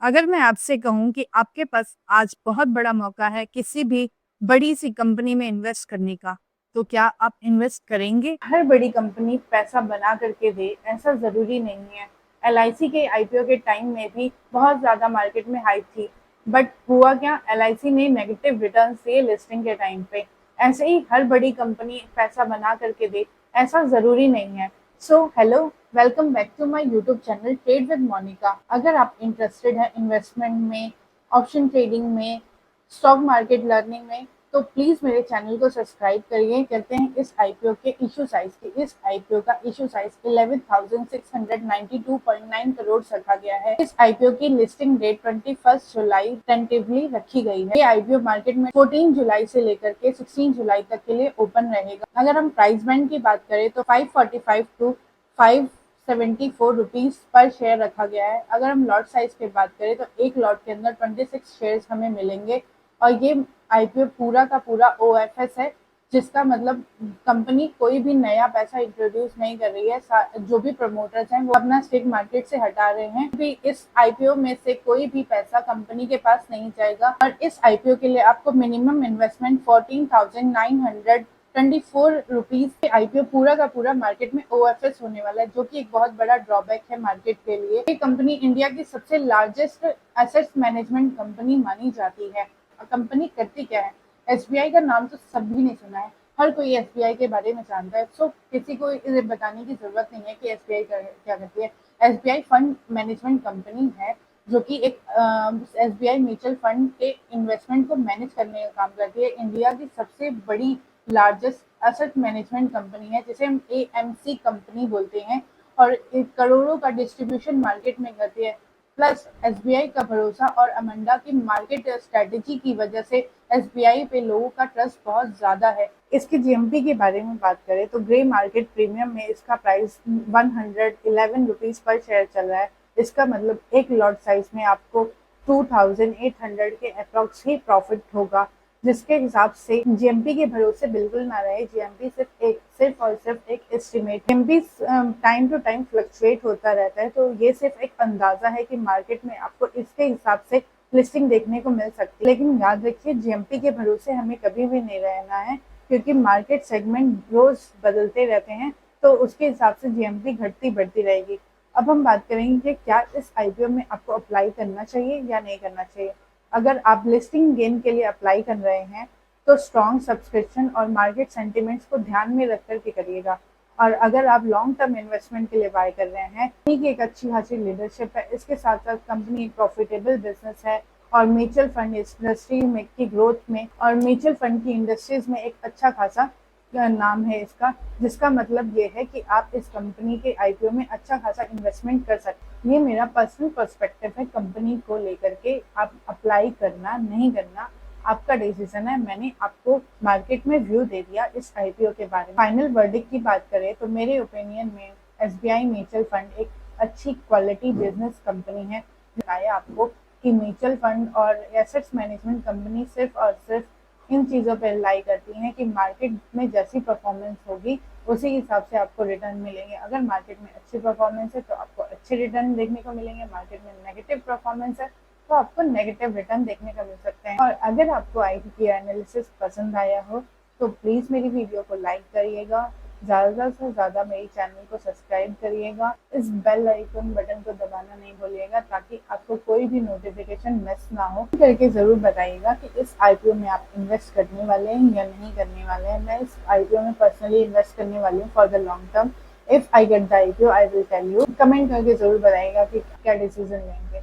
अगर मैं आपसे कहूँ कि आपके पास आज बहुत बड़ा मौका है किसी भी बड़ी-सी कंपनी में इन्वेस्ट करने का, तो क्या आप इन्वेस्ट करेंगे? हर बड़ी कंपनी पैसा बना करके दे, ऐसा ज़रूरी नहीं है। एलआईसी के आईपीओ के टाइम में भी बहुत ज़्यादा मार्केट में हाइप थी, बट हुआ क्या एलआईसी ने नेगेटिव रिटर्न्स दिए लिस्टिंग के टाइम पे। ऐसे ही हर बड़ी कंपनी पैसा बना करके दे, ऐसा ज़रूरी नहीं है। So hello, welcome back to my YouTube channel trade with Monika. अगर आप इंटरेस्टेड हैं इन्वेस्टमेंट में, ऑप्शन ट्रेडिंग में, स्टॉक मार्केट लर्निंग में, तो प्लीज मेरे चैनल को सब्सक्राइब करिए। कहते हैं इस आईपीओ के इशू साइज की इस आईपीओ का इशू साइज 11,692.9 करोड़ रखा गया है। इस आईपीओ की लिस्टिंग डेट 21 जुलाई टेंटेटिवली रखी गई है। ये आईपीओ मार्केट में 14 जुलाई से लेकर के 16 जुलाई तक के लिए ओपन रहेगा। अगर हम प्राइस बैंड की बात करें तो 545 टू 574 रुपीज पर शेयर रखा गया है। अगर हम लॉट साइज की बात करें तो एक लॉट के अंदर 26 शेयर्स हमें मिलेंगे और ये आईपीओ पूरा का पूरा ओएफएस है, जिसका मतलब कंपनी कोई भी नया पैसा इंट्रोड्यूस नहीं कर रही है। जो भी प्रमोटर्स हैं वो अपना स्टेक मार्केट से हटा रहे हैं। भी इस आईपीओ में से कोई भी पैसा कंपनी के पास नहीं जाएगा और इस आईपीओ के लिए आपको मिनिमम इन्वेस्टमेंट 14,924 रुपीज। आईपीओ पूरा का पूरा मार्केट में ओएफएस होने वाला है, जो कि एक बहुत बड़ा ड्रॉबैक है मार्केट के लिए। ये कंपनी इंडिया की सबसे लार्जेस्ट एसेट मैनेजमेंट कंपनी मानी जाती है। कंपनी करती क्या है? एसबीआई का नाम तो सभी ने सुना है, हर कोई एसबीआई के बारे में जानता है। सो किसी को इसे बताने की जरूरत नहीं है कि एसबीआई क्या करती है। एसबीआई फंड मैनेजमेंट कंपनी है, जो कि एक एसबीआई म्यूचुअल फंड के इन्वेस्टमेंट को मैनेज करने का काम करती है। इंडिया की सबसे बड़ी लार्जेस्ट एसेट मैनेजमेंट कंपनी है, जिसे हम एएमसी कंपनी बोलते हैं, और करोड़ों का डिस्ट्रीब्यूशन मार्केट में करती है। प्लस एसबीआई का भरोसा और अमंडा की मार्केट स्ट्रेटेजी की वजह से एसबीआई पे लोगों का ट्रस्ट बहुत ज्यादा है। इसकी जीएमपी के बारे में बात करें तो ग्रे मार्केट प्रीमियम में इसका प्राइस 111 रुपीज पर शेयर चल रहा है। इसका मतलब एक लॉट साइज में आपको 2800 के अप्रॉक्स ही प्रॉफिट होगा, जिसके हिसाब से जीएमपी के भरोसे बिल्कुल ना रहे। जीएमपी सिर्फ और सिर्फ एक estimate. GMP time to time fluctuate होता रहता है, तो ये सिर्फ एक अंदाजा है कि मार्केट में आपको इसके हिसाब से लिस्टिंग देखने को मिल सकती है। लेकिन याद रखिए, जीएमपी के भरोसे हमें कभी भी नहीं रहना है, क्योंकि मार्केट सेगमेंट रोज बदलते रहते हैं, तो उसके हिसाब से जीएमपी घटती बढ़ती रहेगी। अब हम बात करेंगे कि क्या इस आईपीओ में आपको अप्लाई करना चाहिए या नहीं करना चाहिए। अगर आप लिस्टिंग गेन के लिए अप्लाई कर रहे हैं तो स्ट्रॉन्ग सब्सक्रिप्शन और मार्केट सेंटिमेंट्स को ध्यान में रख कर के करिएगा। और अगर आप लॉन्ग टर्म इन्वेस्टमेंट के लिए बाय कर रहे हैं, ठीक एक अच्छी खासी लीडरशिप है, इसके साथ साथ कंपनी एक प्रॉफिटेबल बिजनेस है और म्यूचुअल फंड इंडस्ट्री में की ग्रोथ में और म्यूचुअल फंड की इंडस्ट्रीज में एक अच्छा खासा नाम है इसका, जिसका मतलब ये है कि आप इस कंपनी के आईपीओ में अच्छा खासा इन्वेस्टमेंट कर सकते हैं। ये मेरा पर्सनल पर्सपेक्टिव है कंपनी को लेकर के। आप अप्लाई करना नहीं करना आपका डिसीजन है। मैंने आपको मार्केट में व्यू दे दिया इस आईपीओ के बारे में। फाइनल वर्डिक्ट की बात करें तो मेरे ओपिनियन में एसबीआई म्यूचुअल फंड एक अच्छी क्वालिटी बिजनेस कंपनी है। बताया आपको कि म्यूचुअल फंड और एसेट्स मैनेजमेंट कंपनी सिर्फ और सिर्फ इन चीज़ों पर रिलाई करती हैं कि मार्केट में जैसी परफॉर्मेंस होगी उसी हिसाब से आपको रिटर्न मिलेंगे। अगर मार्केट में अच्छी परफॉर्मेंस है तो आपको अच्छे रिटर्न देखने को मिलेंगे, मार्केट में नेगेटिव परफॉर्मेंस है तो आपको नेगेटिव रिटर्न देखने को मिल सकते हैं। और अगर आपको आईपीओ एनालिसिस पसंद आया हो तो प्लीज़ मेरी वीडियो को लाइक करिएगा, ज़्यादा से ज़्यादा मेरी चैनल को सब्सक्राइब करिएगा, इस बेल आइकन बटन को दबाना नहीं भूलिएगा ताकि आपको कोई भी नोटिफिकेशन मिस ना हो। करके ज़रूर बताइएगा कि इस आईपीओ में आप इन्वेस्ट करने वाले हैं या नहीं करने वाले हैं। मैं इस आईपीओ में पर्सनली इन्वेस्ट करने वाली हूँ for the long term. If I get the IPO I will tell you. Comment करके ज़रूर बताइएगा कि क्या डिसीजन लेंगे।